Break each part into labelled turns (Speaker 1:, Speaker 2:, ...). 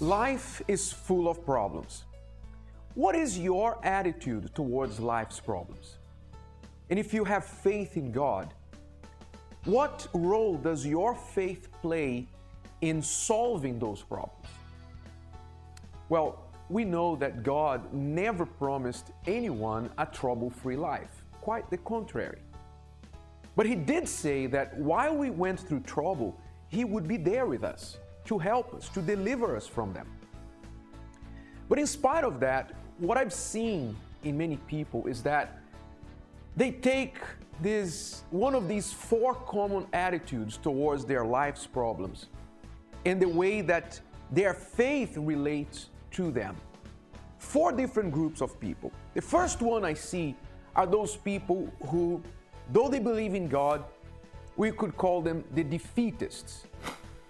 Speaker 1: Life is full of problems. What is your attitude towards life's problems? And if you have faith in God, what role does your faith play in solving those problems? Well, we know that God never promised anyone a trouble-free life. Quite the contrary. But He did say that while we went through trouble, He would be there with us, to help us, to deliver us from them. But in spite of that, what I've seen in many people is that they take one of these four common attitudes towards their life's problems and the way that their faith relates to them. Four different groups of people. The first one I see are those people who, though they believe in God, we could call them the defeatists.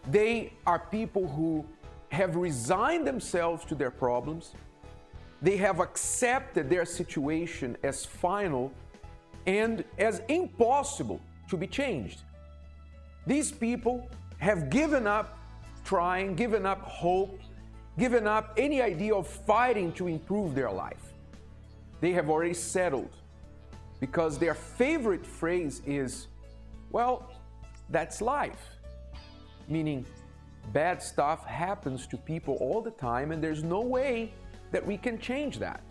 Speaker 1: They are people who have resigned themselves to their problems. They have accepted their situation as final and as impossible to be changed. These people have given up trying, given up hope, given up any idea of fighting to improve their life. They have already settled because their favorite phrase is, well, that's life. Meaning, bad stuff happens to people all the time and there's no way that we can change that.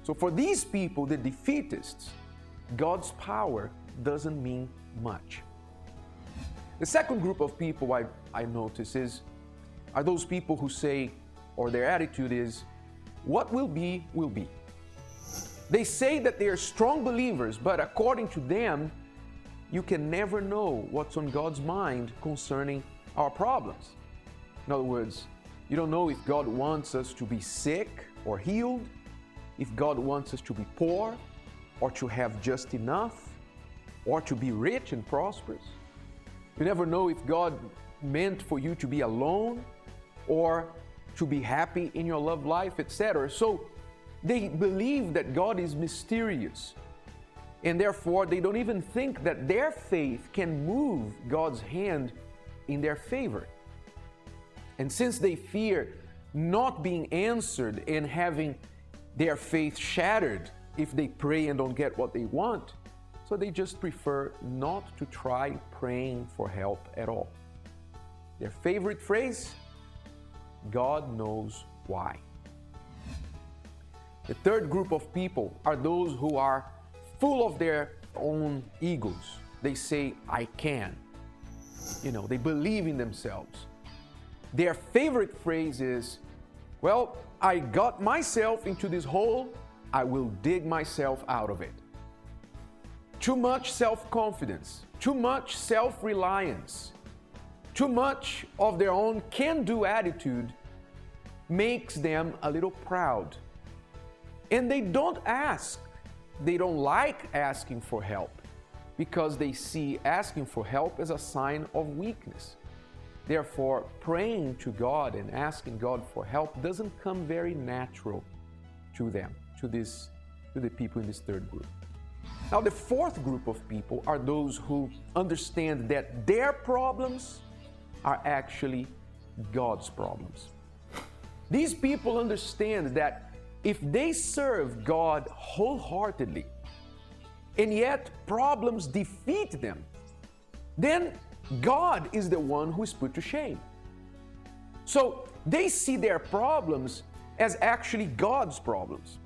Speaker 1: So for these people, the defeatists, God's power doesn't mean much. The second group of people I notice are those people who say, or their attitude is, what will be, will be. They say that they are strong believers, but according to them, you can never know what's on God's mind concerning our problems. In other words, you don't know if God wants us to be sick or healed, if God wants us to be poor, or to have just enough, or to be rich and prosperous. You never know if God meant for you to be alone, or to be happy in your love life, etc. So they believe that God is mysterious, and therefore they don't even think that their faith can move God's hand in their favor. And since they fear not being answered and having their faith shattered if they pray and don't get what they want, so they just prefer not to try praying for help at all. Their favorite phrase, God knows why. The third group of people are those who are full of their own egos. They say, I can. They believe in themselves. Their favorite phrase is, well, I got myself into this hole, I will dig myself out of it. Too much self-confidence, too much self-reliance, too much of their own can-do attitude makes them a little proud. And they don't ask. They don't like asking for help because they see asking for help as a sign of weakness. Therefore, praying to God and asking God for help doesn't come very natural to them, to the people in this third group. Now, the fourth group of people are those who understand that their problems are actually God's problems. These people understand that if they serve God wholeheartedly, and yet problems defeat them, then God is the one who is put to shame. So they see their problems as actually God's problems.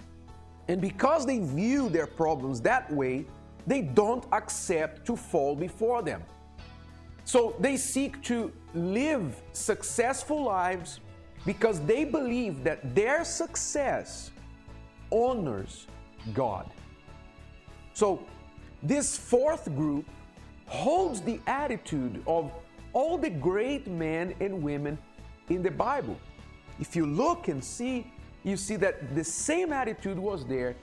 Speaker 1: And because they view their problems that way, they don't accept to fall before them. So they seek to live successful lives because they believe that their success honors God. So this fourth group holds the attitude of all the great men and women in the Bible. If you look and see, you see that the same attitude was there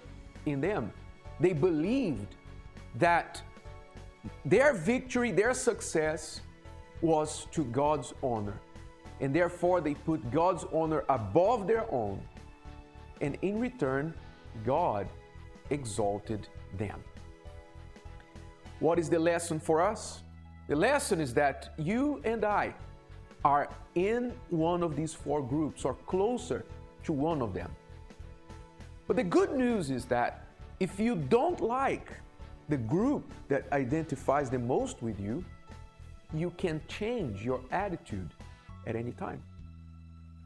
Speaker 1: in them. They believed that their victory, their success was to God's honor. And therefore they put God's honor above their own. And in return, God exalted them. What is the lesson for us? The lesson is that you and I are in one of these four groups or closer to one of them. But the good news is that if you don't like the group that identifies the most with you, you can change your attitude at any time.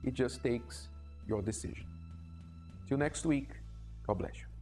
Speaker 1: It just takes your decision. Till next week, God bless you.